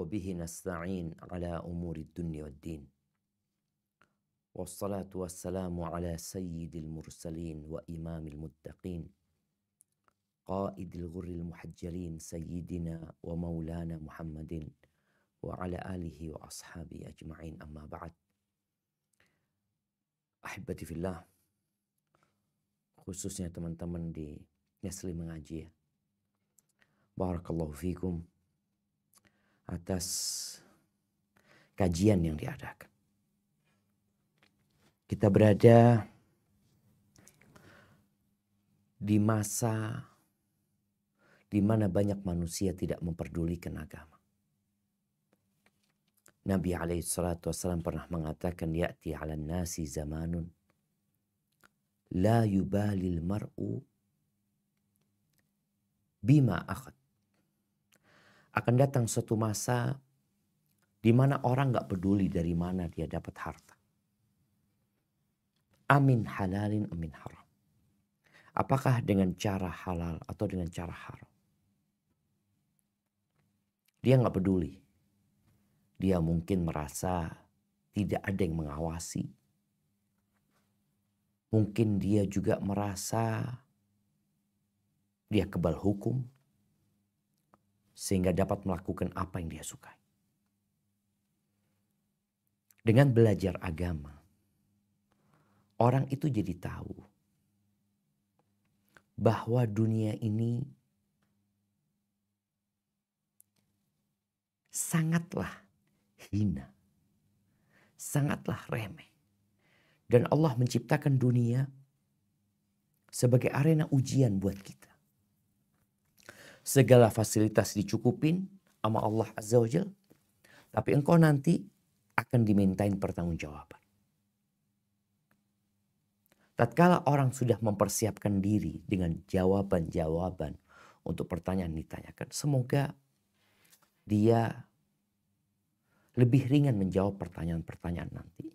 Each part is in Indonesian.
وبه نستعين على أمور الدنيا والدين والصلاة والسلام على سيد المرسلين وإمام المتقين قائد الغر المحجلين سيدنا ومولانا محمد وعلى آله وأصحابه أجمعين أما بعد. Ahibati fillah, khususnya teman-teman di Nesli Mengaji ya. Barakallahu fikum atas kajian yang diadakan. Kita berada di masa di mana banyak manusia tidak memperdulikan agama. Nabi SAW pernah mengatakan, ya'ti 'alan nasi zamanun la yubalil mar'u bima akhad. Akan datang suatu masa di mana orang gak peduli dari mana dia dapat harta. Amin halalin amin haram. Apakah dengan cara halal atau dengan cara haram. Dia gak peduli. Dia mungkin merasa tidak ada yang mengawasi. Mungkin dia juga merasa dia kebal hukum. Sehingga dapat melakukan apa yang dia sukai. Dengan belajar agama, orang itu jadi tahu bahwa dunia ini sangatlah hina, sangatlah remeh. Dan Allah menciptakan dunia sebagai arena ujian buat kita. Segala fasilitas dicukupin sama Allah Azza wa Jalla, tapi engkau nanti akan dimintain pertanggungjawaban. Tatkala orang sudah mempersiapkan diri dengan jawaban-jawaban untuk pertanyaan ditanyakan, semoga dia lebih ringan menjawab pertanyaan-pertanyaan nanti.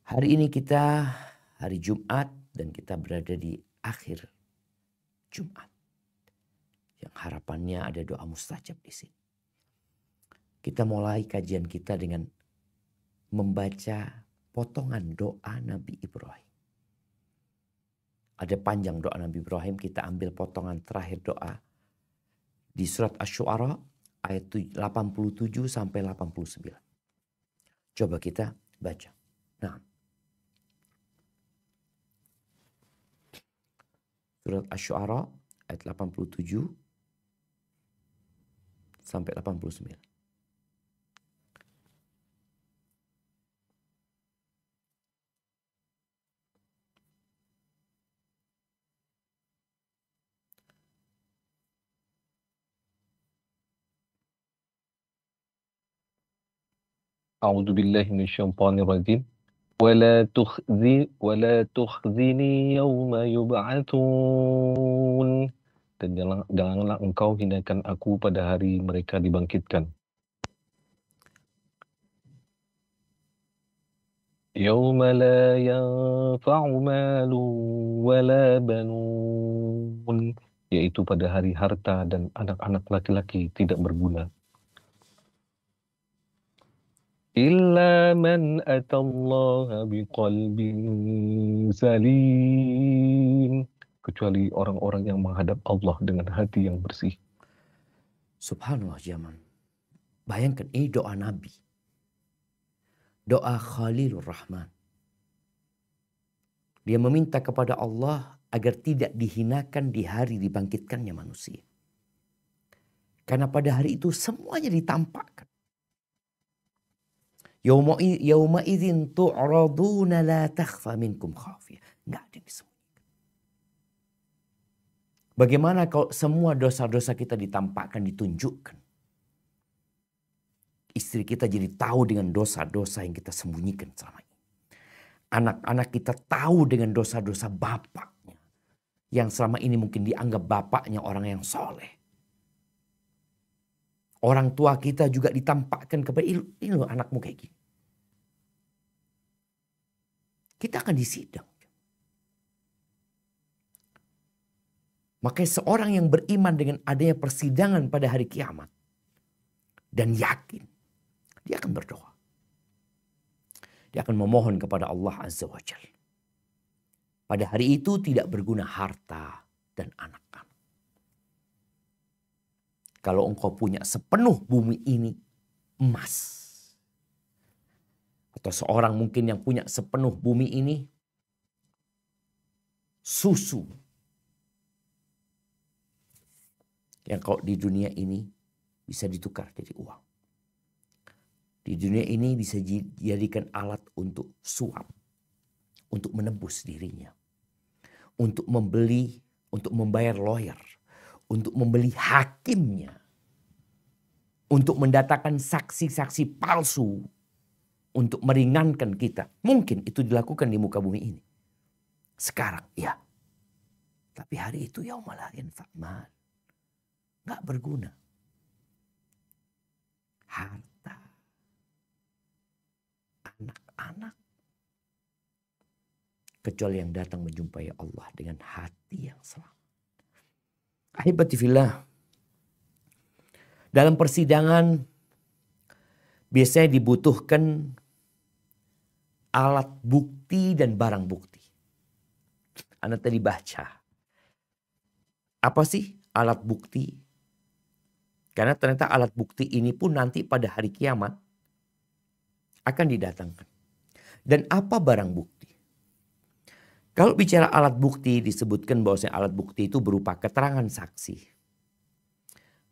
Hari ini kita hari Jumat dan kita berada di akhir Jumat. Yang harapannya ada doa mustajab di sini. Kita mulai kajian kita dengan membaca potongan doa Nabi Ibrahim. Ada panjang doa Nabi Ibrahim, kita ambil potongan terakhir doa di surat Asy-Syu'ara ayat 87 sampai 89. Coba kita baca. Nah. Surat Asy-Syu'ara ayat 87 sampai 89. A'udzu billahi minasyaitonir rajim. Wala tukhzini yawma yub'atsun. Dan janganlah engkau hinakan aku pada hari mereka dibangkitkan. Yawma la yanfa'u malun wala banun. Yaitu pada hari harta dan anak-anak laki-laki tidak berguna. Illa man atallaha biqalbin salim. Kecuali orang-orang yang menghadap Allah dengan hati yang bersih. Subhanallah zaman. Bayangkan ini doa Nabi. Doa Khalilur Rahman. Dia meminta kepada Allah agar tidak dihinakan di hari dibangkitkannya manusia. Karena pada hari itu semuanya ditampakkan. Yauma idzin tu'raduna la takhfa minkum khafiyah. Enggak ada yang disembunyikan. Bagaimana kalau semua dosa-dosa kita ditampakkan, ditunjukkan. Istri kita jadi tahu dengan dosa-dosa yang kita sembunyikan selama ini. Anak-anak kita tahu dengan dosa-dosa bapaknya. Yang selama ini mungkin dianggap bapaknya orang yang soleh. Orang tua kita juga ditampakkan kepada ini loh anakmu kayak gini. Kita akan disidang. Makanya seorang yang beriman dengan adanya persidangan pada hari kiamat. dan yakin, dia akan berdoa. Dia akan memohon kepada Allah Azza wa Jalla. Pada hari itu tidak berguna harta dan anak-anak. Kalau engkau punya sepenuh bumi ini emas. Atau seorang mungkin yang punya sepenuh bumi ini susu. Yang kalau di dunia ini bisa ditukar jadi uang. Di dunia ini bisa dijadikan alat untuk suap. Untuk menebus dirinya. Untuk membeli, untuk membayar lawyer. Untuk membeli hakimnya. Untuk mendatangkan saksi-saksi palsu. Untuk meringankan kita. Mungkin itu dilakukan di muka bumi ini. Sekarang ya. Tapi hari itu yaumul la yanfa' mal. Gak berguna. Harta. Anak-anak. Kecuali yang datang menjumpai Allah dengan hati yang selamat. Ahibati fillah. Dalam persidangan biasanya dibutuhkan alat bukti dan barang bukti. Anda tadi baca. Apa sih alat bukti? Karena ternyata alat bukti ini pun nanti pada hari kiamat akan didatangkan. Dan apa barang bukti? Kalau bicara alat bukti disebutkan bahwasanya alat bukti itu berupa keterangan saksi.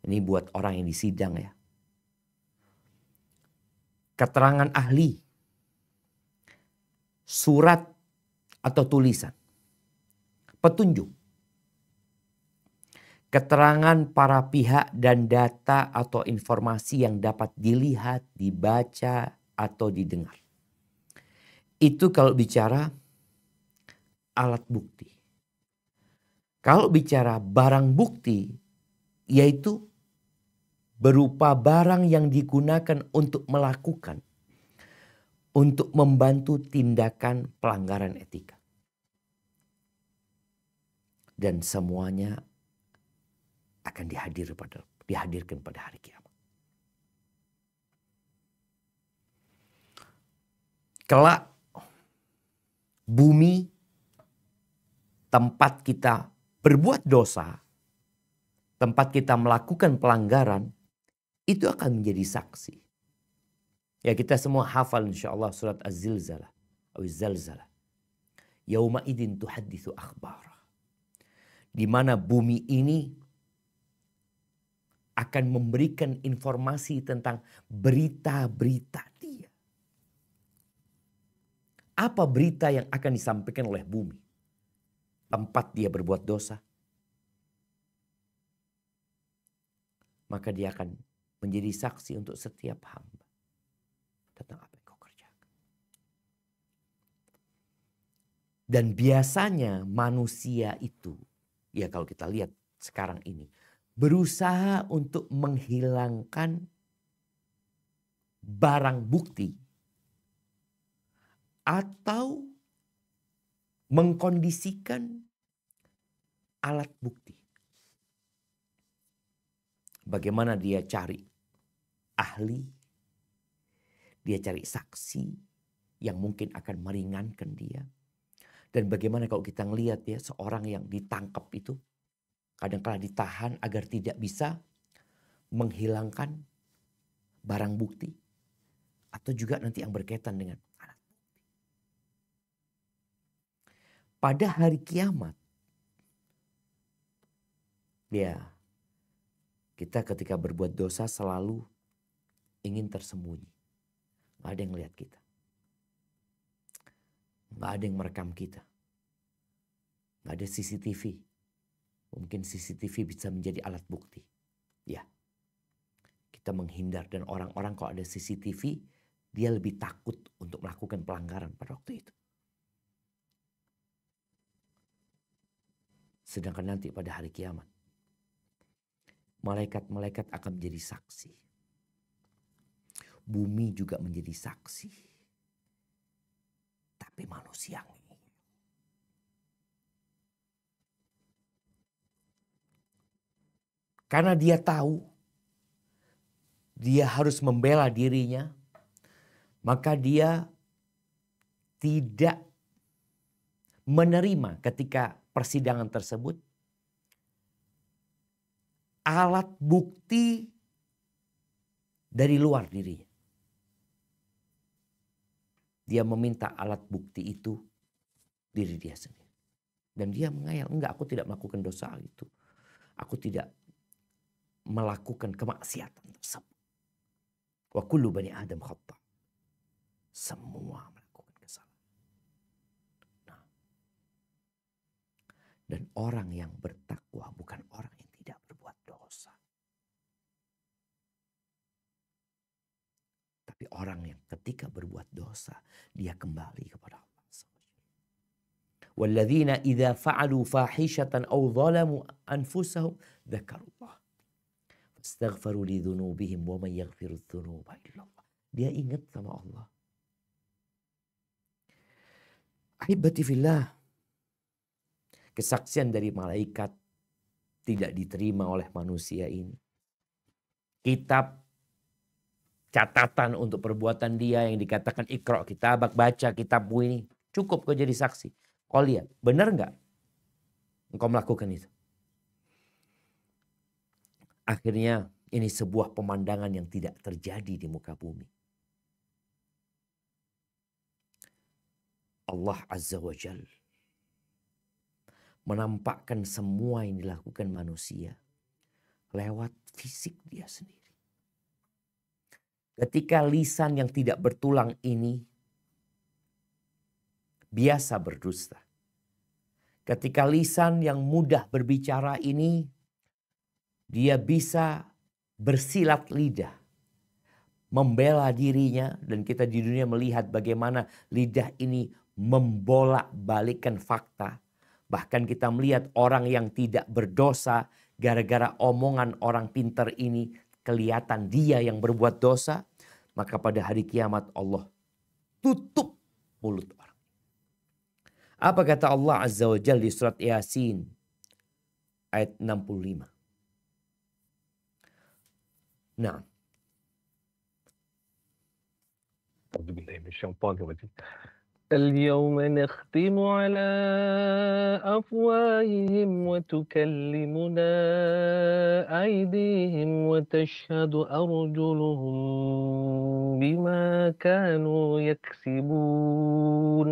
Ini buat orang yang disidang ya. Keterangan ahli. Surat atau tulisan. Petunjuk. Keterangan para pihak dan data atau informasi yang dapat dilihat, dibaca atau didengar. Itu kalau bicara alat bukti. Kalau bicara barang bukti, yaitu berupa barang yang digunakan untuk melakukan, untuk membantu tindakan pelanggaran etika. Dan semuanya akan dihadirkan pada hari kiamat. Kelak bumi tempat kita berbuat dosa, tempat kita melakukan pelanggaran, itu akan menjadi saksi. Ya kita semua hafal insyaAllah surat Az-Zilzalah. Az-Zalzalah. Yauma idin tuhaddithu akhbara. Di mana bumi ini akan memberikan informasi tentang berita-berita dia. Apa berita yang akan disampaikan oleh bumi? Tempat dia berbuat dosa. Maka dia akan menjadi saksi untuk setiap hamba. Tentang apa yang kau kerjakan. Dan biasanya manusia itu, ya kalau kita lihat sekarang ini, berusaha untuk menghilangkan barang bukti atau mengkondisikan alat bukti. Bagaimana dia cari ahli, dia cari saksi yang mungkin akan meringankan dia. Dan bagaimana kalau kita ngelihat ya seorang yang ditangkap itu, kadang-kala ditahan agar tidak bisa menghilangkan barang bukti. Atau juga nanti yang berkaitan dengan alat bukti. Pada hari kiamat, ya kita ketika berbuat dosa selalu ingin tersembunyi. Gak ada yang melihat kita. Gak ada yang merekam kita. Gak ada CCTV. Mungkin CCTV bisa menjadi alat bukti. Ya. Kita menghindar dan orang-orang kalau ada CCTV, dia lebih takut untuk melakukan pelanggaran pada waktu itu. Sedangkan nanti pada hari kiamat, malaikat-malaikat akan menjadi saksi. Bumi juga menjadi saksi. Tapi manusia ini. Karena dia tahu dia harus membela dirinya, maka dia tidak menerima ketika persidangan tersebut alat bukti dari luar dirinya. Dia meminta alat bukti itu diri dia sendiri. Dan dia mengayal, enggak, aku tidak melakukan dosa itu. Aku tidak melakukan kemaksiatan tersebut. Wa kullu bani Adam khata'. Semua melakukan kesalahan. Nah, dan orang yang bertakwa bukan orang yang tidak berbuat dosa. Tapi orang yang ketika berbuat dosa, dia kembali kepada Allah. وَالَّذِينَ إِذَا فَعَلُوا فَاحِشَةً أَوْ ظَلَمُوا أَنفُسَهُمْ ذَكَرُوا اللَّهَ فَاسْتَغْفَرُوا لِذُنُوبِهِمْ وَمَنْ يَغْفِرُ الذُّنُوبَ إِلَّا اللَّهُ. Dia ingat sama Allah. Ahibati fillah, kesaksian dari malaikat tidak diterima oleh manusia ini. Kitab catatan untuk perbuatan dia yang dikatakan ikra kitabak, baca kitabmu ini, cukup kau jadi saksi. Kau lihat, benar nggak engkau melakukan itu? Akhirnya ini sebuah pemandangan yang tidak terjadi di muka bumi. Allah Azza wa Jal menampakkan semua yang dilakukan manusia lewat fisik dia sendiri. Ketika lisan yang tidak bertulang ini biasa berdusta. Ketika lisan yang mudah berbicara ini, dia bisa bersilat lidah, membela dirinya, dan kita di dunia melihat bagaimana lidah ini membolak-balikkan fakta. Bahkan kita melihat orang yang tidak berdosa, gara-gara omongan orang pintar ini, kelihatan dia yang berbuat dosa, maka pada hari kiamat Allah tutup mulut orang. Apa kata Allah Azza wa Jalla di surat Yasin ayat 65. Nah. اليوم نختم على أفواههم وتكلمنا أيديهم وتشهد أرجلهم بما كانوا يكسبون.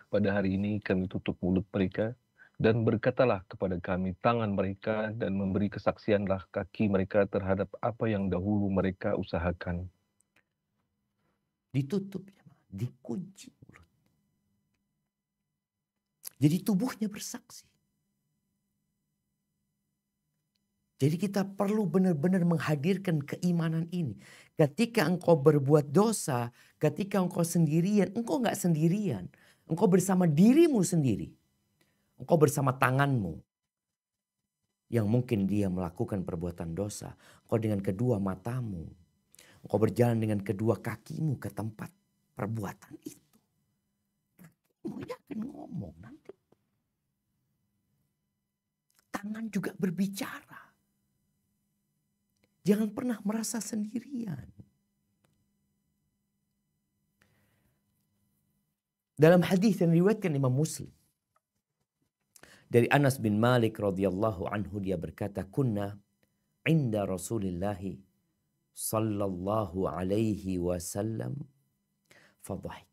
Pada hari ini kami tutup mulut mereka dan berkatalah kepada kami tangan mereka dan memberi kesaksianlah kaki mereka terhadap apa yang dahulu mereka usahakan. Ditutup, dikunci mulut. Jadi tubuhnya bersaksi. Jadi kita perlu benar-benar menghadirkan keimanan ini. Ketika engkau berbuat dosa, ketika engkau sendirian, engkau nggak sendirian. Engkau bersama dirimu sendiri. Engkau bersama tanganmu. Yang mungkin dia melakukan perbuatan dosa. Engkau dengan kedua matamu. Engkau berjalan dengan kedua kakimu ke tempat perbuatan itu. Kakimu akan ngomong nanti. Tangan juga berbicara. Jangan pernah merasa sendirian. Dalam hadis yang diriwayatkan Imam Muslim dari Anas bin Malik radhiyallahu anhu, dia berkata, "Kunna 'inda Rasulillah sallallahu alaihi wasallam fadhahik."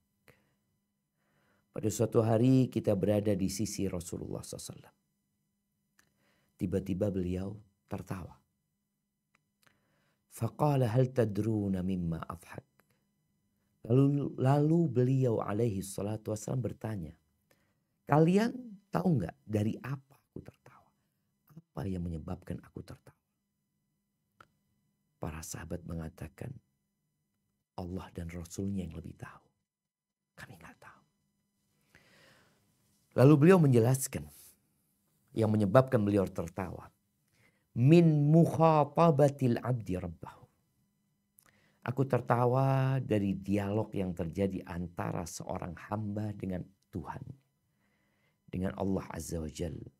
Pada suatu hari kita berada di sisi Rasulullah SAW. Tiba-tiba beliau tertawa. Faqala hal tadruna mimma adhak. Lalu beliau alaihi salatu wassalam bertanya, kalian tahu nggak dari apa aku tertawa? Apa yang menyebabkan aku tertawa? Para sahabat mengatakan, Allah dan Rasulnya yang lebih tahu. Kami nggak tahu. Lalu beliau menjelaskan yang menyebabkan beliau tertawa. Min mukhatabatil abdi rabbahu. Aku tertawa dari dialog yang terjadi antara seorang hamba dengan Tuhan. Dengan Allah Azza wa Jalla.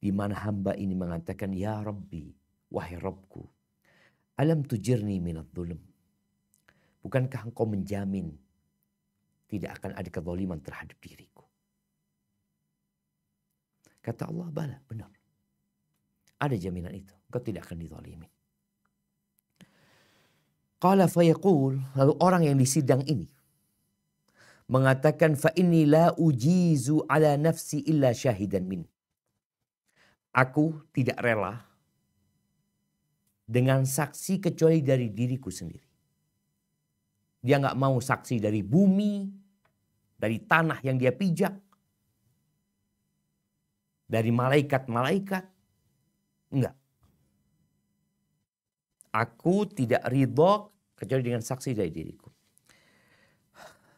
Di mana hamba ini mengatakan, Ya Rabbi, wahai Rabbku. Alam tujirni minadh dhulm. Bukankah engkau menjamin tidak akan ada kezaliman terhadap diriku? Kata Allah, bala, benar. Ada jaminan itu. Engkau tidak akan dizalimi. Qala fayaqul, lalu orang yang disidang ini mengatakan, fa inni la ujizu ala nafsi illa syahidan min. Aku tidak rela dengan saksi kecuali dari diriku sendiri. Dia nggak mau saksi dari bumi, dari tanah yang dia pijak, dari malaikat-malaikat. Enggak. Aku tidak ridho kecuali dengan saksi dari diriku.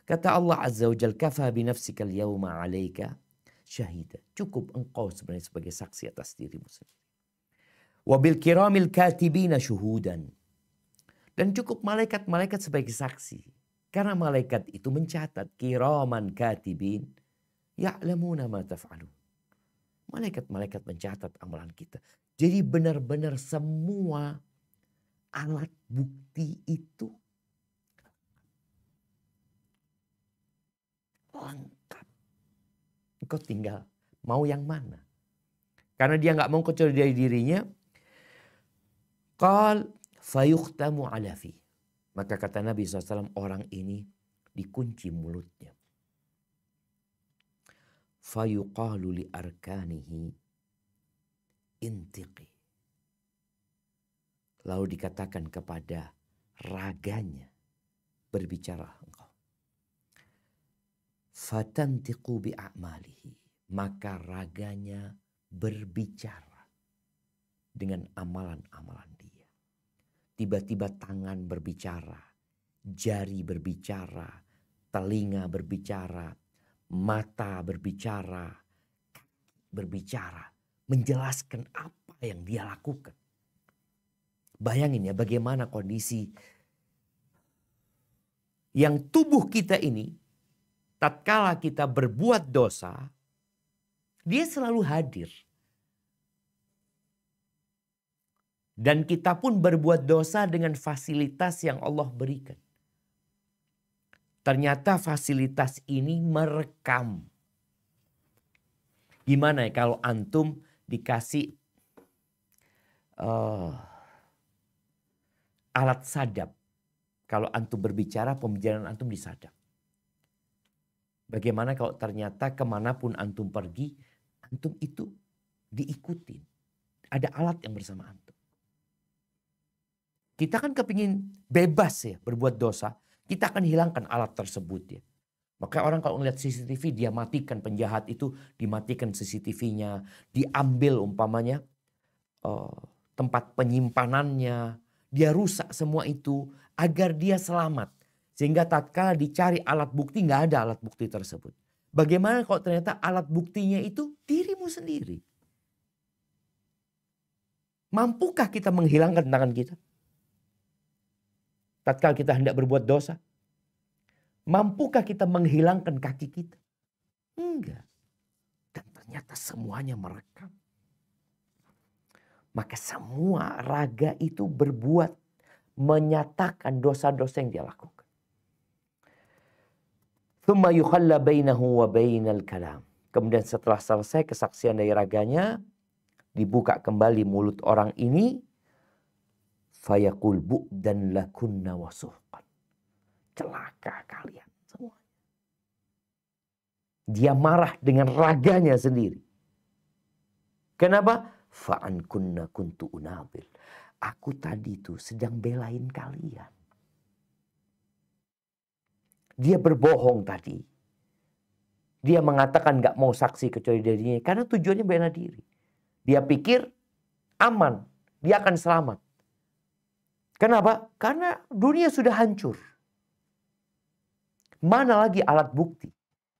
Kata Allah Azza wa Jalla, kafa bi nafsika al-yawma 'alaika syahida. Cukup engkau sebenarnya sebagai saksi atas dirimu sendiri. Wa bil kiramil katibina syuhudan. Dan cukup malaikat-malaikat sebagai saksi. Karena malaikat itu mencatat, kiraman katibin ya'lamuna ma taf'alun. Malaikat-malaikat mencatat amalan kita. Jadi benar-benar semua alat bukti itu lengkap. Engkau tinggal mau yang mana. Karena dia nggak mau kecuali dari dirinya. Qal fayukhtamu ala fi. Maka kata Nabi SAW, orang ini dikunci mulutnya. Fayuqalu li arkanihi intiqi. Lalu dikatakan kepada raganya, berbicara engkau. Fatantiqu bi'a'malihi. Maka raganya berbicara dengan amalan-amalan dia. Tiba-tiba tangan berbicara, jari berbicara, telinga berbicara, mata berbicara, kaki berbicara, menjelaskan apa yang dia lakukan. Bayangin ya bagaimana kondisi yang tubuh kita ini, tatkala kita berbuat dosa, dia selalu hadir. Dan kita pun berbuat dosa dengan fasilitas yang Allah berikan. Ternyata fasilitas ini merekam. Gimana ya kalau antum dikasih alat sadap. Kalau antum berbicara, pembicaraan antum disadap. Bagaimana kalau ternyata kemanapun antum pergi, antum itu diikutin. Ada alat yang bersama antum. Kita kan kepingin bebas ya berbuat dosa. Kita akan hilangkan alat tersebut ya. Maka orang kalau melihat CCTV dia matikan penjahat itu. Dimatikan CCTV-nya. Diambil umpamanya tempat penyimpanannya. Dia rusak semua itu agar dia selamat. Sehingga tatkala dicari alat bukti nggak ada alat bukti tersebut. Bagaimana kalau ternyata alat buktinya itu dirimu sendiri? Mampukah kita menghilangkan tangan kita? Tatkala kita hendak berbuat dosa. Mampukah kita menghilangkan kaki kita? Enggak. Dan ternyata semuanya merekam. Maka semua raga itu berbuat menyatakan dosa-dosa yang dia lakukan. Thumma yukhalla bainahu wa bainal kalam. Kemudian setelah selesai kesaksian dari raganya, dibuka kembali mulut orang ini. Fayaqul bu'dan lakunna wa suhqan. Celaka kalian semuanya. Dia marah dengan raganya sendiri. Kenapa? Fa'an kunna kuntu unabil. Aku tadi tuh sedang belain kalian. Dia berbohong tadi. Dia mengatakan gak mau saksi kecuali dirinya. Karena tujuannya bela diri. Dia pikir aman. Dia akan selamat. Kenapa? Karena dunia sudah hancur. Mana lagi alat bukti?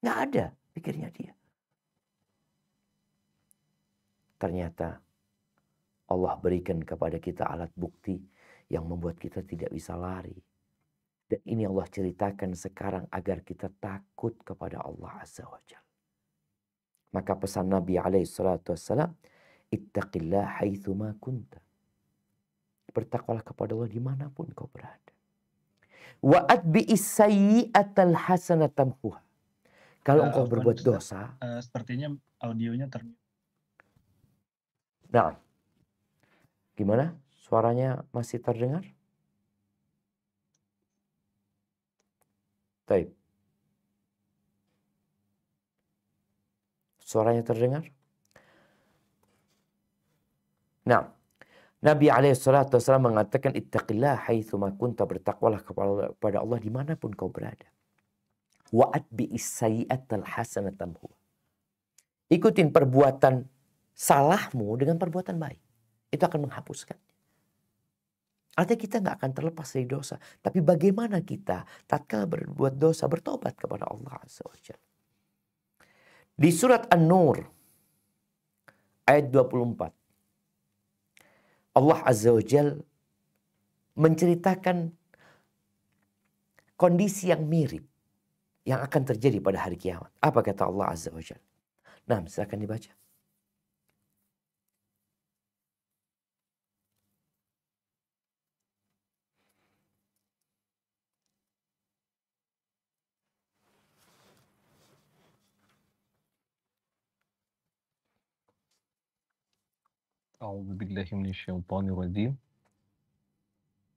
Nggak ada, pikirnya dia. Ternyata Allah berikan kepada kita alat bukti yang membuat kita tidak bisa lari. Dan ini Allah ceritakan sekarang agar kita takut kepada Allah Azza wa Jalla. Maka pesan Nabi alaihi salatu wassalam, ittaqillah haitsu ma kunta. Bertakwalah kepada Allah dimanapun kau berada. Wa atbi'is sayyi'atal hasanata tamhuha. Kalau engkau Afwan berbuat Ustaz, dosa, sepertinya audionya nah, gimana? Suaranya masih terdengar? Baik. Suaranya terdengar? Nah, Nabi SAW mengatakan ittaqillah haitsuma kunta, bertakwalah kepada Allah dimanapun kau berada. Wa atbi'is sayyi'atal hasanata tamhuha. Ikutin perbuatan salahmu dengan perbuatan baik. Itu akan menghapuskan. Artinya kita nggak akan terlepas dari dosa. Tapi bagaimana kita tatkala berbuat dosa bertobat kepada Allah Azza wa Jalla. Di surat An-Nur ayat 24. Allah Azza wa Jalla menceritakan kondisi yang mirip yang akan terjadi pada hari kiamat. Apa kata Allah Azza wa Jalla? Nah, silakan dibaca. A'udzu billahi minasyaitonir rajim.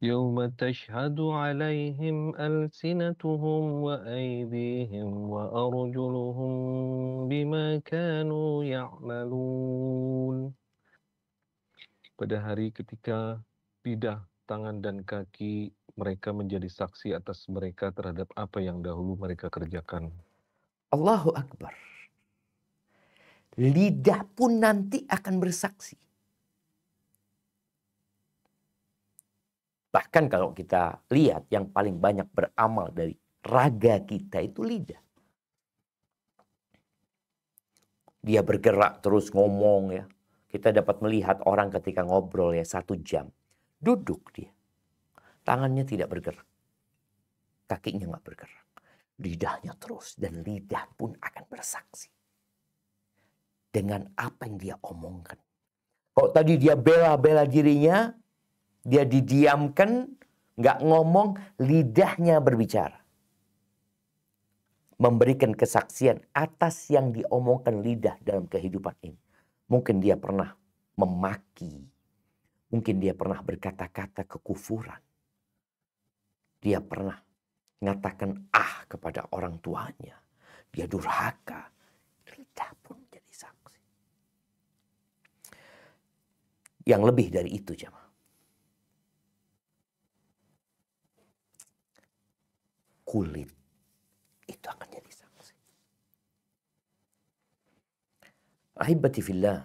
يوم تشهد عليهم ألسنتهم وأيديهم وأرجلهم بما كانوا يعملون. Pada hari ketika lidah, tangan, dan kaki mereka menjadi saksi atas mereka terhadap apa yang dahulu mereka kerjakan. Allahu Akbar. Lidah pun nanti akan bersaksi. Bahkan kalau kita lihat yang paling banyak beramal dari raga kita itu lidah. Dia bergerak terus ngomong ya. Kita dapat melihat orang ketika ngobrol ya 1 jam. Duduk dia. Tangannya tidak bergerak. Kakinya nggak bergerak. Lidahnya terus. Dan lidah pun akan bersaksi. Dengan apa yang dia omongkan. Kalau tadi dia bela-bela dirinya. Dia didiamkan. Nggak ngomong. Lidahnya berbicara. Memberikan kesaksian atas yang diomongkan lidah dalam kehidupan ini. Mungkin dia pernah memaki. Mungkin dia pernah berkata-kata kekufuran. Dia pernah mengatakan kepada orang tuanya. Dia durhaka. Lidah pun jadi saksi. Yang lebih dari itu jemaah. Kulit itu akan jadi saksi. Ahibati fillah.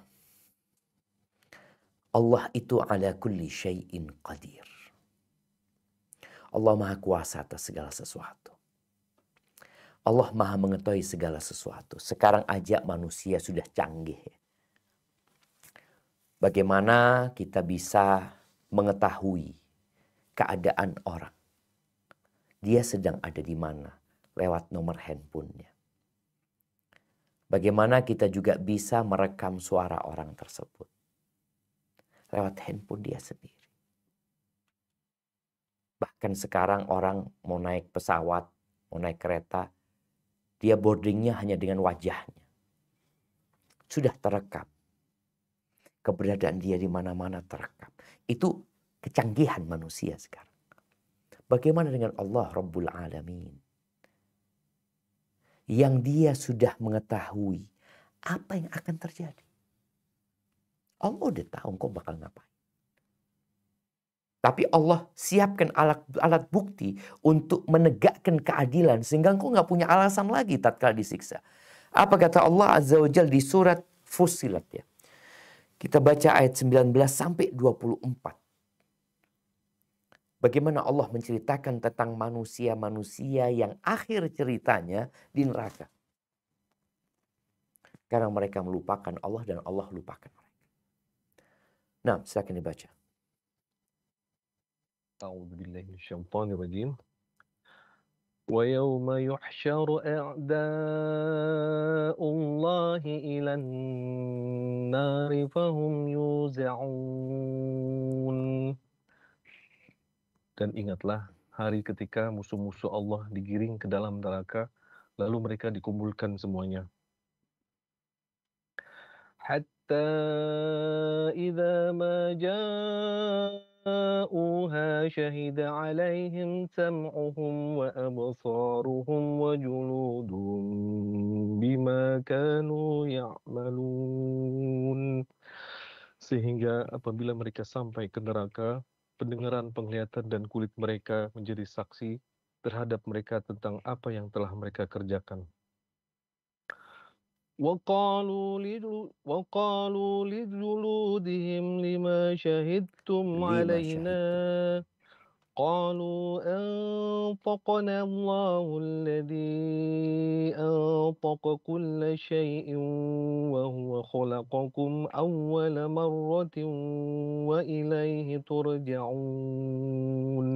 Allah itu ala kulli syai'in qadir. Allah maha kuasa atas segala sesuatu. Allah maha mengetahui segala sesuatu. Sekarang aja manusia sudah canggih. Bagaimana kita bisa mengetahui keadaan orang. Dia sedang ada di mana lewat nomor handphonenya. Bagaimana kita juga bisa merekam suara orang tersebut. Lewat handphone dia sendiri. Bahkan sekarang orang mau naik pesawat, mau naik kereta, dia boardingnya hanya dengan wajahnya. Sudah terekam. Keberadaan dia di mana-mana terekam. Itu kecanggihan manusia sekarang. Bagaimana dengan Allah Rabbul Alamin? Yang dia sudah mengetahui apa yang akan terjadi. Allah udah tahu kau bakal ngapain. Tapi Allah siapkan alat bukti untuk menegakkan keadilan. Sehingga engkau gak punya alasan lagi tatkala disiksa. Apa kata Allah Azza wa Jalla di surat Fussilat ya. Kita baca ayat 19 sampai 24. Bagaimana Allah menceritakan tentang manusia-manusia yang akhir ceritanya di neraka. Karena mereka melupakan Allah dan Allah lupakan mereka. Nah, silakan dibaca. A'udzu billahi minasyaitonir rajim. Wa yawma yuhsyaru a'da'ullahi ilan nari fahum yuza'un. Dan ingatlah hari ketika musuh-musuh Allah digiring ke dalam neraka, lalu mereka dikumpulkan semuanya. Hatta idza ma ja'uha syahida 'alaihim sam'uhum wa absaruhum wa juluduhum bima kanu ya'malun. Sehingga apabila mereka sampai ke neraka, pendengaran, penglihatan, dan kulit mereka menjadi saksi terhadap mereka tentang apa yang telah mereka kerjakan. وقالوا لجلودهم لما شهدتم Lima علينا syahidtum. قالوا أنطقنا الله الذي أنطق كل شيء وهو خلقكم أول مرة وإليه ترجعون.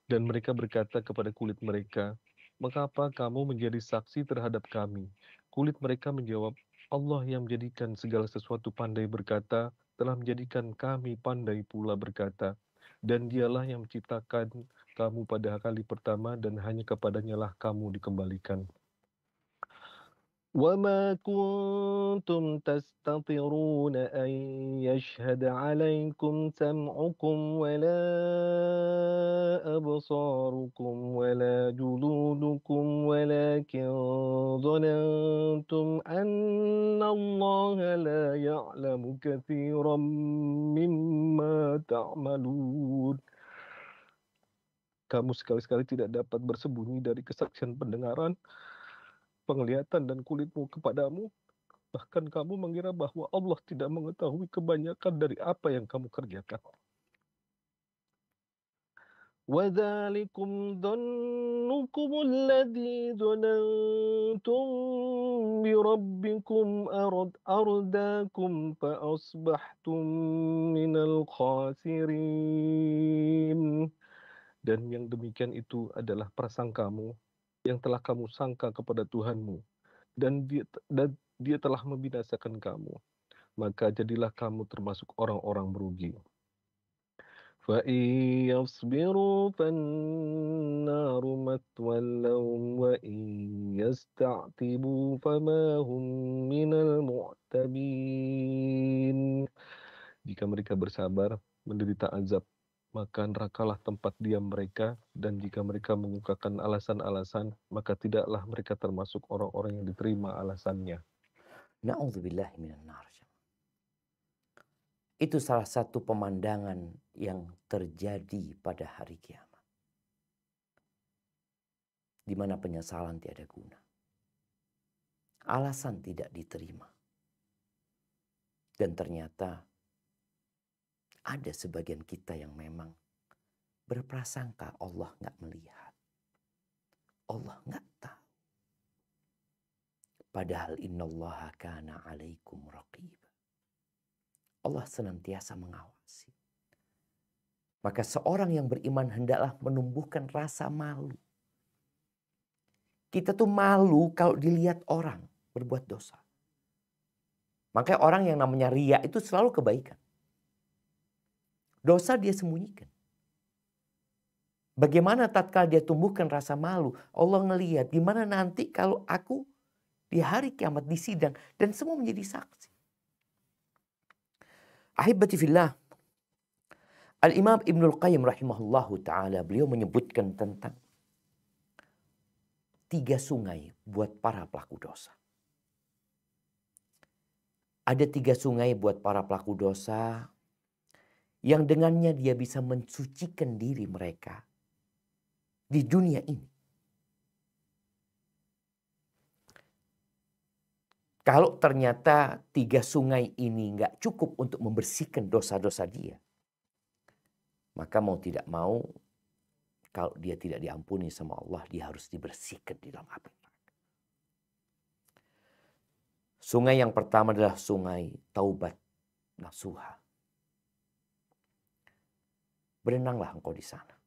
Dan mereka berkata kepada kulit mereka, "Mengapa kamu menjadi saksi terhadap kami?" Kulit mereka menjawab, "Allah yang menjadikan segala sesuatu pandai berkata, telah menjadikan kami pandai pula berkata. Dan dialah yang menciptakan kamu pada kali pertama dan hanya kepadanya lah kamu dikembalikan." وما كنتم تستطيعون أن يشهد عليكم سمعكم ولا أبصاركم ولا جلودكم ولكن ظننتم أن الله لا يعلم كثيرا مما تعملون. Kamu sekali-sekali tidak dapat bersembunyi dari kesaksian pendengaran, penglihatan, dan kulitmu kepadamu. Bahkan kamu mengira bahwa Allah tidak mengetahui kebanyakan dari apa yang kamu kerjakan. وَذَلِكُمْ ظَنُّكُمُ الَّذِي ظَنَنْتُمْ بِرَبِّكُمْ أَرْدَاكُمْ فَأَصْبَحْتُمْ مِنَ الْخَاسِرِينَ. Dan yang demikian itu adalah prasangkamu yang telah kamu sangka kepada Tuhanmu, dan dia telah membinasakan kamu, maka jadilah kamu termasuk orang-orang merugi. فَإِنْ يَصْبِرُوا فَالنَّارُ مَثْوًى لَهُمْ وَإِنْ يَسْتَعْتِبُوا فَمَا هُمْ مِنَ الْمُعْتَبِينَ. Jika mereka bersabar menderita azab, maka nerakalah tempat diam mereka, dan jika mereka mengungkapkan alasan-alasan, maka tidaklah mereka termasuk orang-orang yang diterima alasannya. Na'udzubillahi minan nar. Itu salah satu pemandangan yang terjadi pada hari kiamat, di mana penyesalan tiada guna, alasan tidak diterima, dan ternyata ada sebagian kita yang memang berprasangka Allah nggak melihat, Allah nggak tahu. Padahal innallaha kana alaikum raqib. Allah senantiasa mengawasi. Maka seorang yang beriman hendaklah menumbuhkan rasa malu. Kita tuh malu kalau dilihat orang berbuat dosa. Makanya orang yang namanya riya itu selalu kebaikan. Dosa dia sembunyikan. Bagaimana tatkala dia tumbuhkan rasa malu, Allah ngelihat gimana nanti kalau aku di hari kiamat di sidang dan semua menjadi saksi. Ahibati fillah, Al-Imam Ibnul Qayyim rahimahullahu ta'ala, beliau menyebutkan tentang 3 sungai buat para pelaku dosa. Ada 3 sungai buat para pelaku dosa yang dengannya dia bisa mensucikan diri mereka di dunia ini. Kalau ternyata 3 sungai ini nggak cukup untuk membersihkan dosa-dosa dia, maka mau tidak mau, kalau dia tidak diampuni sama Allah, dia harus dibersihkan di dalam api neraka. Sungai yang pertama adalah sungai taubat nasuha. Berenanglah engkau di sana.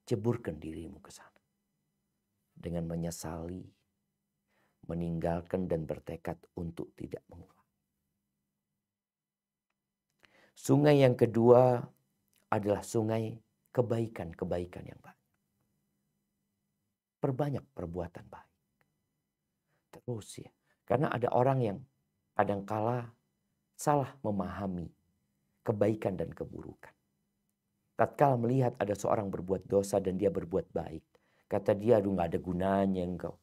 Ceburkan dirimu ke sana. Dengan menyesali, meninggalkan dan bertekad untuk tidak mengulang. Sungai yang kedua adalah sungai kebaikan-kebaikan yang banyak. Perbanyak perbuatan baik. Terus ya. Karena ada orang yang kadangkala salah memahami kebaikan dan keburukan. Tatkala melihat ada seorang berbuat dosa dan dia berbuat baik. Kata dia, aduh gak ada gunanya engkau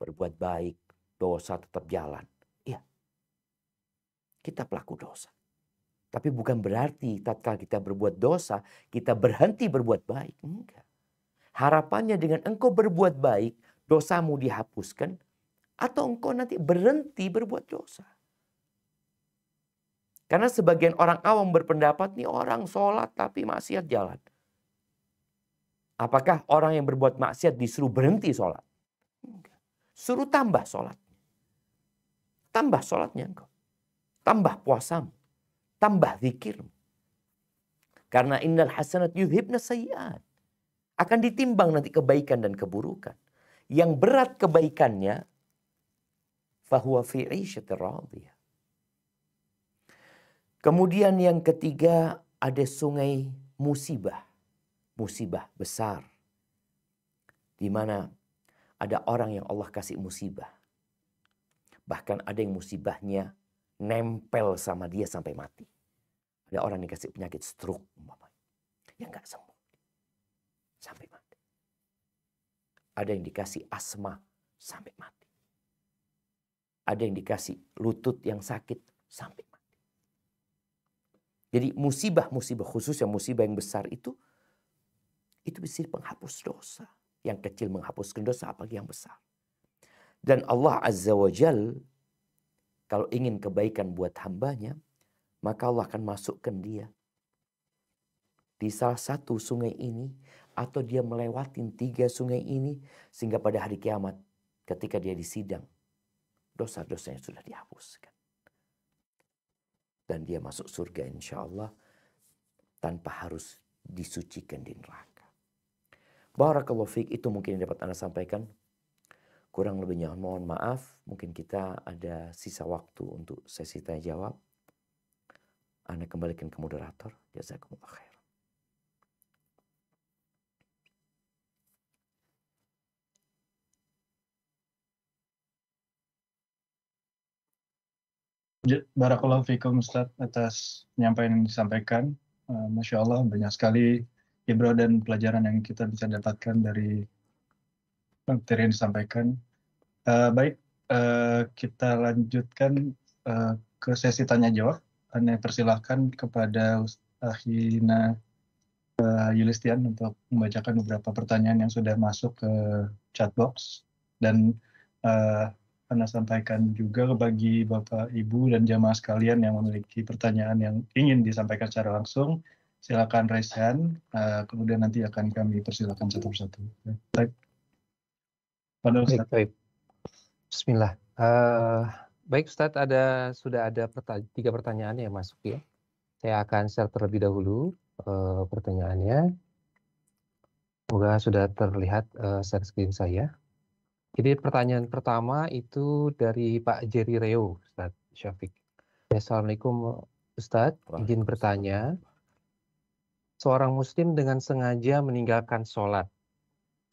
berbuat baik. Dosa tetap jalan. Iya. Kita pelaku dosa. Tapi bukan berarti tatkala kita berbuat dosa, kita berhenti berbuat baik. Enggak. Harapannya dengan engkau berbuat baik, dosamu dihapuskan. Atau engkau nanti berhenti berbuat dosa. Karena sebagian orang awam berpendapat nih orang sholat tapi maksiat jalan. Apakah orang yang berbuat maksiat disuruh berhenti sholat? Enggak. Suruh tambah sholat. Tambah sholatnya engkau. Tambah puasamu. Tambah zikirmu. Karena innal hasanat yuhibna sayyi'at. Akan ditimbang nanti kebaikan dan keburukan. Yang berat kebaikannya, fahuwa fi 'ishatir radiyah. Kemudian yang ketiga ada sungai musibah. Musibah besar. Di mana ada orang yang Allah kasih musibah. Bahkan ada yang musibahnya nempel sama dia sampai mati. Ada orang yang dikasih penyakit stroke. Yang gak sembuh. Sampai mati. Ada yang dikasih asma sampai mati. Ada yang dikasih lutut yang sakit sampai mati. Jadi musibah-musibah khusus yang musibah yang besar itu bisa penghapus dosa. Yang kecil menghapuskan dosa apalagi yang besar. Dan Allah Azza wa Jal kalau ingin kebaikan buat hambanya, maka Allah akan masukkan dia di salah satu sungai ini, atau dia melewatin 3 sungai ini, sehingga pada hari kiamat ketika dia disidang, dosa-dosanya sudah dihapuskan. Dan dia masuk surga insya Allah tanpa harus disucikan di neraka. Barakallahu fiik, itu mungkin yang dapat Anda sampaikan. Kurang lebihnya mohon maaf, mungkin kita ada sisa waktu untuk sesi tanya jawab. Anda kembalikan ke moderator. Jazakumullah khair. Barakallahu fiikum Ustaz atas penyampaian yang disampaikan. Masya Allah banyak sekali ibrah dan pelajaran yang kita bisa dapatkan dari materi yang disampaikan. Baik, kita lanjutkan ke sesi tanya jawab. Anda persilahkan kepada Ahina Yulistian untuk membacakan beberapa pertanyaan yang sudah masuk ke chat box. Dan Anda sampaikan juga bagi Bapak, Ibu, dan jamaah sekalian yang memiliki pertanyaan yang ingin disampaikan secara langsung, silakan raise hand, kemudian nanti akan kami persilakan satu persatu. Baik. Pada Ustaz. Baik. Bismillah. Baik Ustadz, sudah ada 3 pertanyaan yang masuk ya. Saya akan share terlebih dahulu pertanyaannya. Semoga sudah terlihat share screen saya. Jadi pertanyaan pertama itu dari Pak Jerry Reo, Ustadz Syafiq. Assalamualaikum Ustadz, izin bertanya. Seorang muslim dengan sengaja meninggalkan sholat.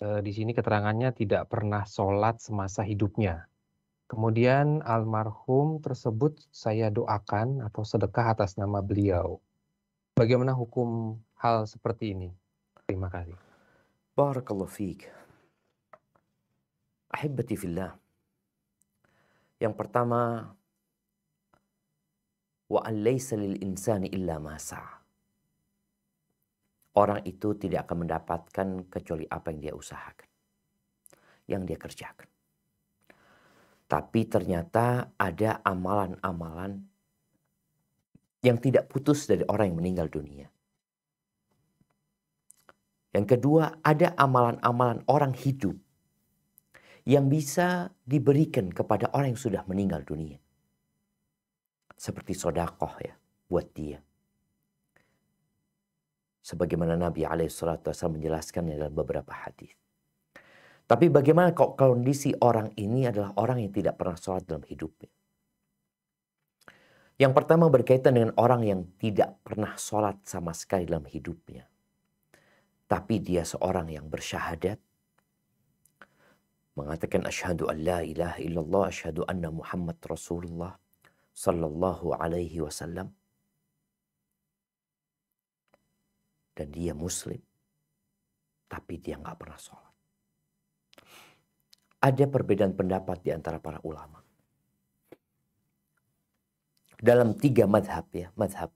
Di sini keterangannya tidak pernah sholat semasa hidupnya. Kemudian almarhum tersebut saya doakan atau sedekah atas nama beliau. Bagaimana hukum hal seperti ini? Terima kasih. Barakallahu fiik. Ahibati fillah. Yang pertama, wa an laysa lil insani illa ma sa'a. Orang itu tidak akan mendapatkan kecuali apa yang dia usahakan, yang dia kerjakan. Tapi ternyata ada amalan-amalan yang tidak putus dari orang yang meninggal dunia. Yang kedua, ada amalan-amalan orang hidup yang bisa diberikan kepada orang yang sudah meninggal dunia. Seperti sedekah ya, buat dia. Sebagaimana Nabi SAW menjelaskannya dalam beberapa hadis. Tapi bagaimana kalau kondisi orang ini adalah orang yang tidak pernah sholat dalam hidupnya? Yang pertama berkaitan dengan orang yang tidak pernah sholat sama sekali dalam hidupnya. tapi dia seorang yang bersyahadat, mengatakan asyhadu an la ilaha illallah, asyhadu anna Muhammad Rasulullah sallallahu alaihi wasallam, dan dia muslim, tapi dia nggak pernah sholat. Ada perbedaan pendapat di antara para ulama. Dalam 3 madhab ya, madhab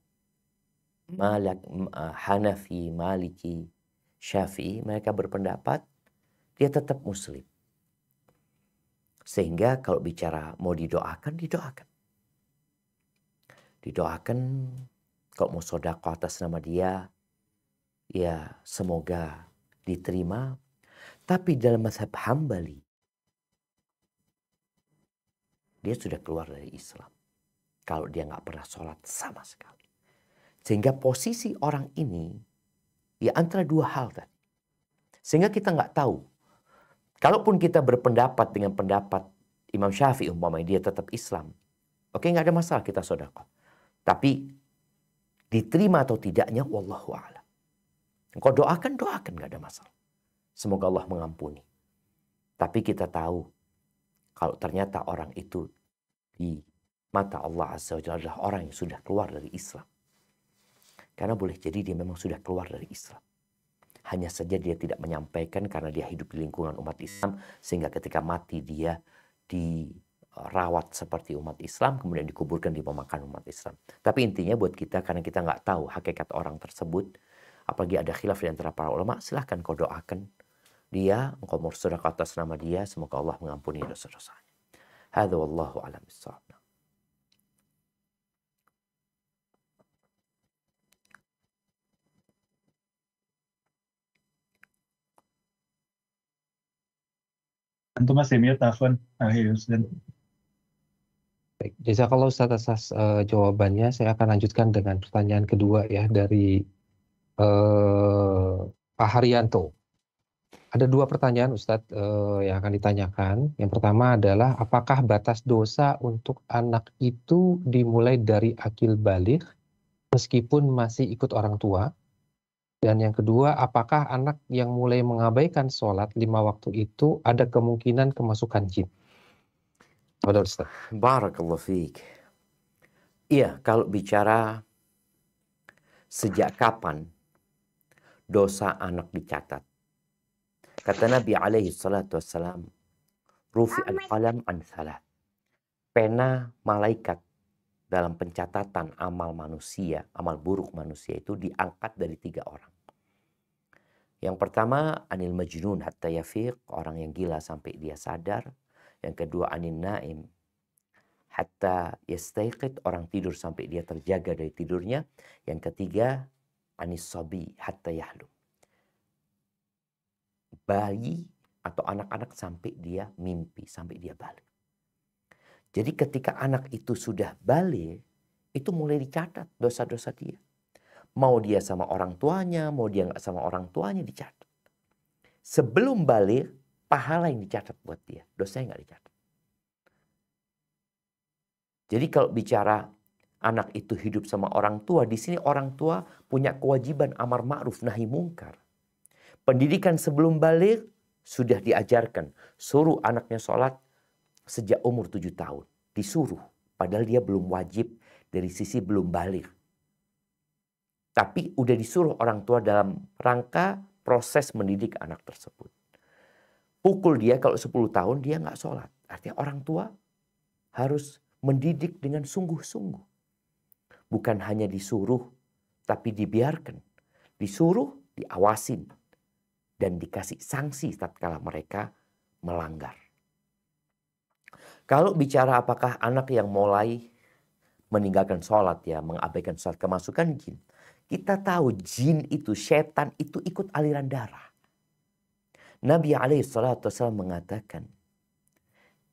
Hanafi, Maliki, Syafi'i, mereka berpendapat dia tetap muslim. Sehingga kalau bicara mau didoakan, didoakan. Didoakan kalau mau sedekah atas nama dia, ya semoga diterima. Tapi dalam mazhab Hambali, dia sudah keluar dari Islam. Kalau dia nggak pernah sholat sama sekali. Sehingga posisi orang ini ya antara 2 hal tadi. Sehingga kita nggak tahu. Kalaupun kita berpendapat dengan pendapat Imam Syafi'i umpamanya dia tetap Islam. Oke, nggak ada masalah kita sedekah. Tapi diterima atau tidaknya wallahu a'lam. Engkau doakan nggak ada masalah. Semoga Allah mengampuni. Tapi kita tahu kalau ternyata orang itu di mata Allah Azza wa Jalla adalah orang yang sudah keluar dari Islam. Karena boleh jadi dia memang sudah keluar dari Islam. Hanya saja dia tidak menyampaikan karena dia hidup di lingkungan umat Islam. Sehingga ketika mati dia dirawat seperti umat Islam. Kemudian dikuburkan di pemakaman umat Islam. Tapi intinya buat kita, karena kita nggak tahu hakikat orang tersebut. Apalagi ada khilaf di antara para ulama. Silahkan kau doakan dia. Engkau mau sedekah atas nama dia. Semoga Allah mengampuni dosa-dosanya. Hadza wallahu a'lam bissawab. Tentu masih mute Afwan. Dan Baik, jazakallah Ustaz atas jawabannya. Saya akan lanjutkan dengan pertanyaan kedua ya dari Pak Haryanto. Ada 2 pertanyaan Ustadz yang akan ditanyakan. Yang pertama adalah apakah batas dosa untuk anak itu dimulai dari akil baligh meskipun masih ikut orang tua? Dan yang kedua, apakah anak yang mulai mengabaikan sholat 5 waktu itu ada kemungkinan kemasukan jin? Betul Ustaz. Barakallahu fiik. Iya, kalau bicara sejak kapan dosa anak dicatat. Kata Nabi alaihi salatu wassalam, rufi al-qalam an thalath. Pena malaikat dalam pencatatan amal manusia, amal buruk manusia itu diangkat dari 3 orang. Yang pertama, anil majnun hatta yafiq, orang yang gila sampai dia sadar. Yang kedua, anin naim hatta yastayqid, orang tidur sampai dia terjaga dari tidurnya. Yang ketiga, anis sabi hatta yahlum, bayi atau anak-anak sampai dia mimpi, sampai dia balik. Jadi ketika anak itu sudah balik, itu mulai dicatat dosa-dosa dia. Mau dia sama orang tuanya, mau dia nggak sama orang tuanya dicatat. Sebelum balik, pahala yang dicatat buat dia, dosanya nggak dicatat. Jadi kalau bicara anak itu hidup sama orang tua, di sini orang tua punya kewajiban amar ma'ruf nahi mungkar. Pendidikan sebelum balik sudah diajarkan. Suruh anaknya sholat sejak umur 7 tahun. Disuruh. Padahal dia belum wajib dari sisi belum balik. Tapi udah disuruh orang tua dalam rangka proses mendidik anak tersebut. Pukul dia kalau 10 tahun dia nggak sholat. Artinya orang tua harus mendidik dengan sungguh-sungguh. Bukan hanya disuruh tapi dibiarkan. Disuruh, diawasin. Dan dikasih sanksi tatkala mereka melanggar. Kalau bicara apakah anak yang mulai meninggalkan sholat ya, mengabaikan sholat kemasukan jin. Kita tahu jin itu, setan itu ikut aliran darah. Nabi SAW mengatakan,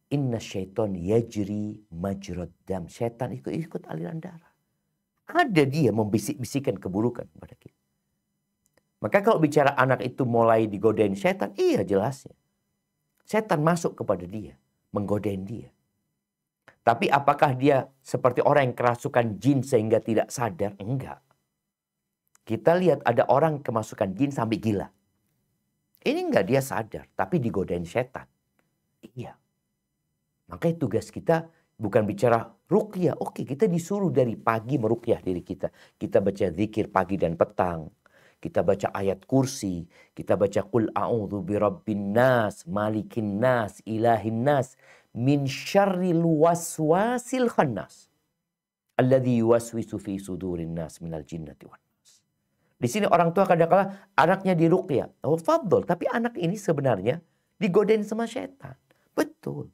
inna syaiton yajri majrad dam. Setan itu ikut aliran darah. Ada dia membisik-bisikan keburukan kepada kita. Maka kalau bicara anak itu mulai digodain setan, iya jelasnya. Setan masuk kepada dia, menggodain dia. Tapi apakah dia seperti orang yang kerasukan jin sehingga tidak sadar? Enggak. Kita lihat ada orang kemasukan jin sampai gila. Ini enggak dia sadar, tapi digodain setan. Iya. Makanya tugas kita bukan bicara ruqyah. Oke, kita disuruh dari pagi meruqyah diri kita. Kita baca zikir pagi dan petang. Kita baca ayat kursi. Kita baca qul a'udzu birabbin nas, malikin nas, ilahin nas, min syarril waswasil khannas. Alladzi yuwaswisu fi sudurin nas minal jinnati wan nas. Di sini orang tua kadang-kala anaknya diruqyah. Oh, fadl, tapi anak ini sebenarnya digodain sama setan. Betul.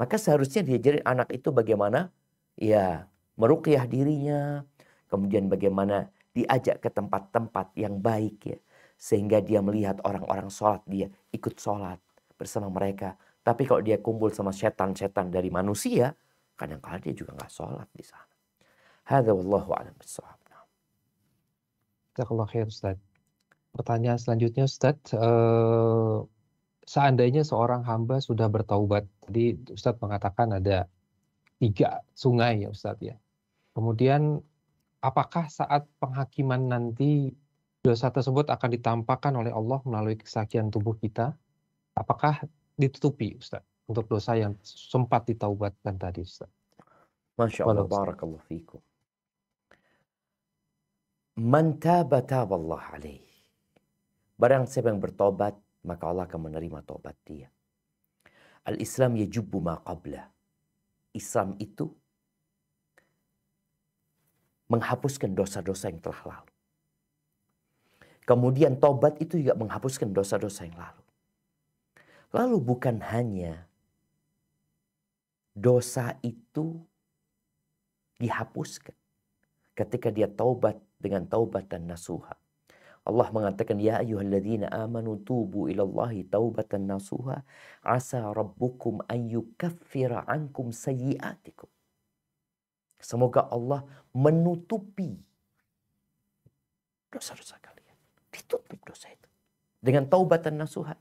Maka seharusnya diajarin anak itu bagaimana ya meruqyah dirinya, kemudian bagaimana diajak ke tempat-tempat yang baik ya, sehingga dia melihat orang-orang sholat, dia ikut sholat bersama mereka. Tapi kalau dia kumpul sama setan-setan dari manusia, kadang-kala dia juga nggak sholat di sana. Hadza wallahu a'lam bissawab. Jazakallah khair Ustaz. Pertanyaan selanjutnya Ustaz, seandainya seorang hamba sudah bertaubat, tadi Ustaz mengatakan ada 3 sungai ya Ustaz ya. Kemudian apakah saat penghakiman nanti dosa tersebut akan ditampakkan oleh Allah melalui kesaksian tubuh kita? Apakah ditutupi Ustaz untuk dosa yang sempat ditaubatkan tadi Ustaz? Masya Allah, barakallahu fikum. Man taba taballah alaih. Barang siapa yang bertobat, maka Allah akan menerima tobat dia. Al-Islam yajubbu ma qabla. Islam itu menghapuskan dosa-dosa yang telah lalu. Kemudian tobat itu juga menghapuskan dosa-dosa yang lalu. Lalu bukan hanya dosa itu dihapuskan ketika dia taubat dengan taubatan nasuha. Allah mengatakan, ya ayyuhalladzina amanu tubu ilallahi taubatan nasuha asa rabbukum an yukaffira ankum sayyiatikum. Semoga Allah menutupi dosa-dosa kalian. Ditutup dosa itu dengan taubatan nasuha.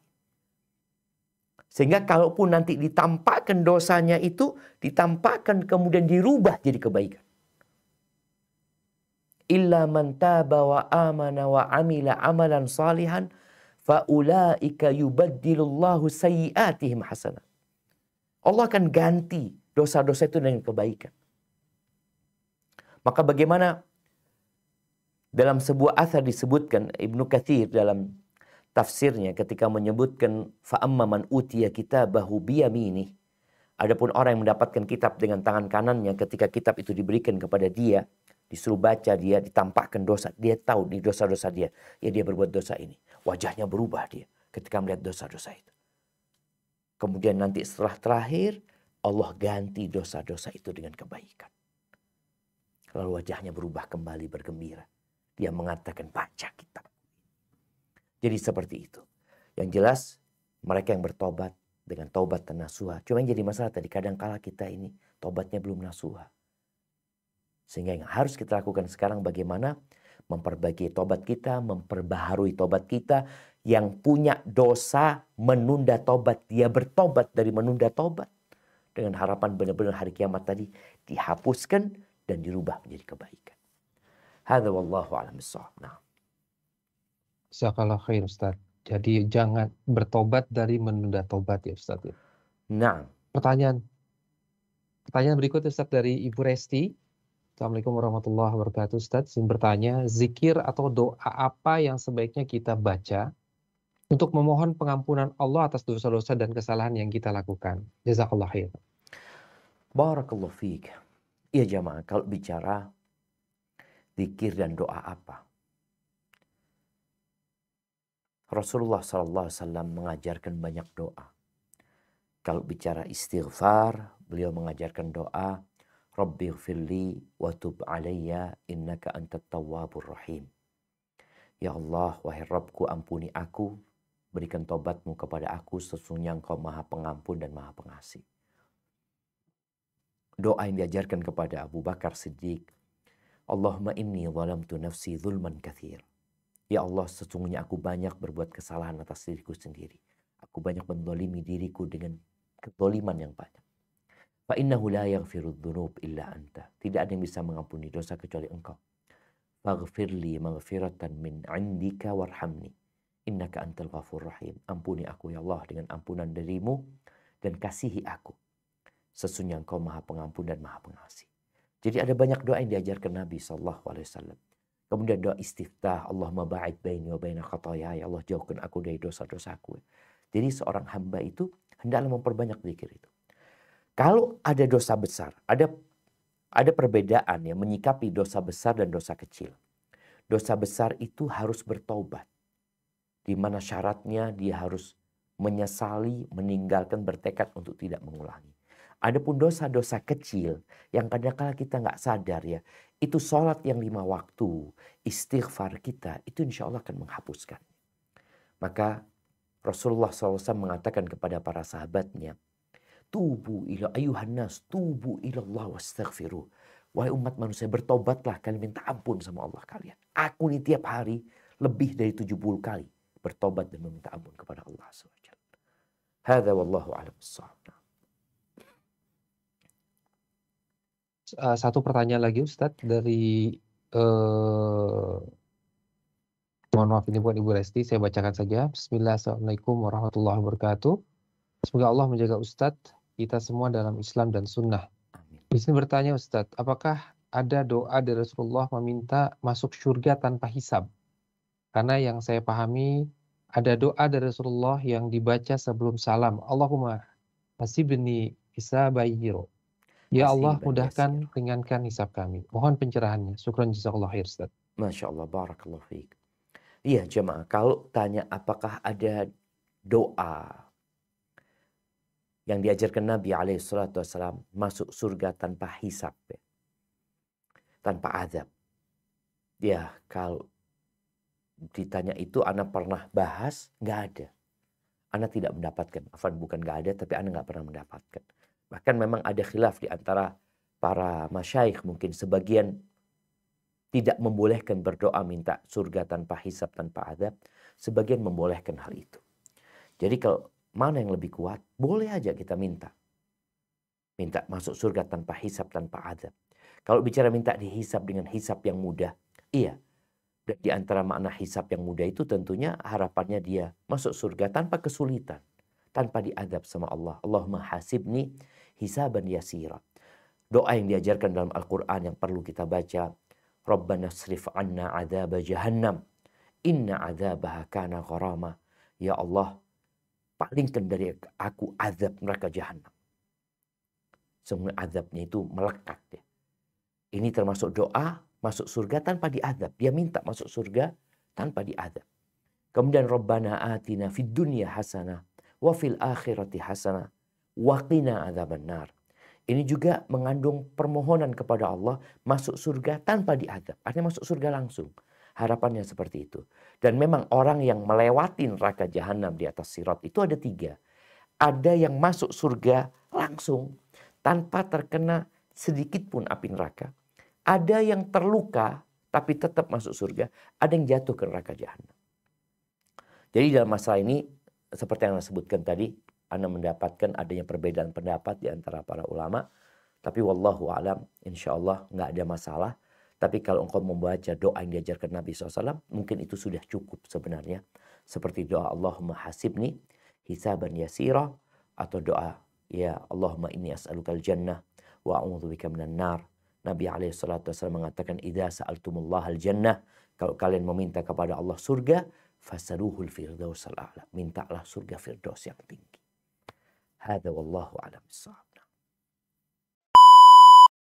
Sehingga kalaupun nanti ditampakkan dosanya itu, ditampakkan kemudian dirubah jadi kebaikan. Illa man taba wa amana wa amila amalan salihan faulaika yubaddilullahu sayyiatihim hasanat. Allah akan ganti dosa-dosa itu dengan kebaikan. Maka bagaimana dalam sebuah athar disebutkan, Ibnu Katsir dalam tafsirnya ketika menyebutkan fa'amma man utiya kitabahu biyaminih. Adapun orang yang mendapatkan kitab dengan tangan kanannya, ketika kitab itu diberikan kepada dia, disuruh baca, dia ditampakkan dosa. Dia tahu di dosa-dosa dia. Ya dia berbuat dosa ini. Wajahnya berubah dia ketika melihat dosa-dosa itu. Kemudian nanti setelah terakhir, Allah ganti dosa-dosa itu dengan kebaikan. Lalu wajahnya berubah kembali bergembira. Dia mengatakan baca kitab. Jadi seperti itu. Yang jelas mereka yang bertobat dengan taubat dan nasuha. Cuma yang jadi masalah tadi kadang-kala kita ini tobatnya belum nasuha. Sehingga yang harus kita lakukan sekarang bagaimana memperbaiki tobat kita, memperbaharui tobat kita. Yang punya dosa menunda tobat, dia bertobat dari menunda tobat. Dengan harapan benar-benar hari kiamat tadi dihapuskan dan dirubah menjadi kebaikan. Hadza wallahu a'lam bissawab. Nah. Jazakallah khair Ustaz. Jadi jangan bertobat dari menunda tobat ya Ustaz ya. Nah. Pertanyaan berikut Ustaz dari Ibu Resti. Assalamualaikum warahmatullahi wabarakatuh Ustaz. Saya bertanya, zikir atau doa apa yang sebaiknya kita baca untuk memohon pengampunan Allah atas dosa-dosa dan kesalahan yang kita lakukan? Jazakallah khair. Barakallahu fiik. Iya jamaah, kalau bicara zikir dan doa apa? Rasulullah SAW mengajarkan banyak doa. Kalau bicara istighfar, beliau mengajarkan doa, Rabbighfirli wa tub alayya innaka antat tawwabur rahim. Ya Allah, wahai Rabbku, ampuni aku, berikan tobatmu kepada aku, sesungguhnya Engkau Maha Pengampun dan Maha Pengasih. Doa yang diajarkan kepada Abu Bakar Siddiq, Allahumma inni zalamtu nafsi zulman katsir. Ya Allah, sesungguhnya aku banyak berbuat kesalahan atas diriku sendiri. Aku banyak menzalimi diriku dengan kezaliman yang banyak. Fa innahu la yaghfiru dzunub illa anta. Tidak ada yang bisa mengampuni dosa kecuali Engkau. faghfirli maghfiratan min 'indika warhamni innaka antal ghafurur rahim. Ampuni aku ya Allah dengan ampunan darimu dan kasihi aku. Sesungguhnya Engkau Maha Pengampun dan Maha Pengasih. Jadi ada banyak doa yang diajarkan Nabi SAW. Kemudian doa istiftah, Allahumma ba'id baini wa baina khataya, ya Allah jauhkan aku dari dosa-dosaku. Jadi seorang hamba itu hendaklah memperbanyak zikir itu. Kalau ada dosa besar, ada perbedaan ya menyikapi dosa besar dan dosa kecil. Dosa besar itu harus bertaubat. Di mana syaratnya dia harus menyesali, meninggalkan, bertekad untuk tidak mengulangi. Adapun dosa-dosa kecil yang kadang-kadang kita nggak sadar ya, itu sholat yang 5 waktu, istighfar kita, itu insya Allah akan menghapuskan. Maka Rasulullah SAW mengatakan kepada para sahabatnya, tubu ila ayuhan nas, tubu ilallah wastaghfiruh. Wahai umat manusia, bertobatlah, kalian minta ampun sama Allah kalian. Aku ini tiap hari lebih dari 70 kali bertobat dan meminta ampun kepada Allah SWT. Hadza wallahu a'lam bissawab. Satu pertanyaan lagi Ustadz dari mohon maaf ini bukan Ibu Resti, saya bacakan saja. Bismillah, Assalamualaikum warahmatullahi wabarakatuh. Semoga Allah menjaga Ustadz, kita semua dalam Islam dan Sunnah. Amin. Di sini bertanya Ustadz, apakah ada doa dari Rasulullah meminta masuk surga tanpa hisab? Karena yang saya pahami ada doa dari Rasulullah yang dibaca sebelum salam. Allahumma hasibni hisabayiro. Ya Allah, mudahkan, ringankan hisab kami. Mohon pencerahannya. Syukran jazakallahu khair, Ustaz. Masya Allah, barakallahu fiik. Iya jemaah, kalau tanya apakah ada doa yang diajarkan Nabi SAW masuk surga tanpa hisab, ya, tanpa azab. Ya, kalau ditanya itu, Ana pernah bahas, nggak ada. Ana tidak mendapatkan. Bukan nggak ada, tapi Ana nggak pernah mendapatkan. Bahkan memang ada khilaf di antara para masyaikh, mungkin sebagian tidak membolehkan berdoa minta surga tanpa hisab, tanpa azab. Sebagian membolehkan hal itu. Jadi kalau mana yang lebih kuat, boleh aja kita minta. Minta masuk surga tanpa hisab, tanpa azab. Kalau bicara minta dihisab dengan hisab yang mudah, iya. Dan di antara makna hisab yang mudah itu tentunya harapannya dia masuk surga tanpa kesulitan. Tanpa diadab sama Allah. Allahumma hasibni hisaban yasira. Doa yang diajarkan dalam Al-Quran yang perlu kita baca. Rabbana srif anna azaba jahannam. Inna azabaha kana gharama. Ya Allah, palingkan dari aku azab neraka jahannam. Semua azabnya itu melekat. Ya. Ini termasuk doa masuk surga tanpa diazab. Dia minta masuk surga tanpa diazab. Kemudian Rabbana atina fid dunya hasanah. Wa fil akhirati hasanah wa qina adzabannar. Ini juga mengandung permohonan kepada Allah masuk surga tanpa diazab. Artinya masuk surga langsung. Harapannya seperti itu. Dan memang orang yang melewati neraka jahanam di atas sirat itu ada 3. Ada yang masuk surga langsung tanpa terkena sedikit pun api neraka. Ada yang terluka tapi tetap masuk surga. Ada yang jatuh ke neraka jahanam. Jadi dalam masalah ini seperti yang Anda sebutkan tadi, Anda mendapatkan adanya perbedaan pendapat di antara para ulama. Tapi wallahu alam, insya Allah nggak ada masalah. Tapi kalau engkau membaca doa yang diajarkan Nabi SAW, mungkin itu sudah cukup sebenarnya. Seperti doa Allahumma hasibni hisaban yasira. Atau doa, ya Allahumma inni as'alukal jannah wa a'udzubika minan nar. Nabi SAW mengatakan, idza sa'altumullah al jannah. Kalau kalian meminta kepada Allah surga, fasaluhul firdaus al-a'la. Mintalah surga firdaus yang tinggi. Hadza wallahu a'lam bissawab.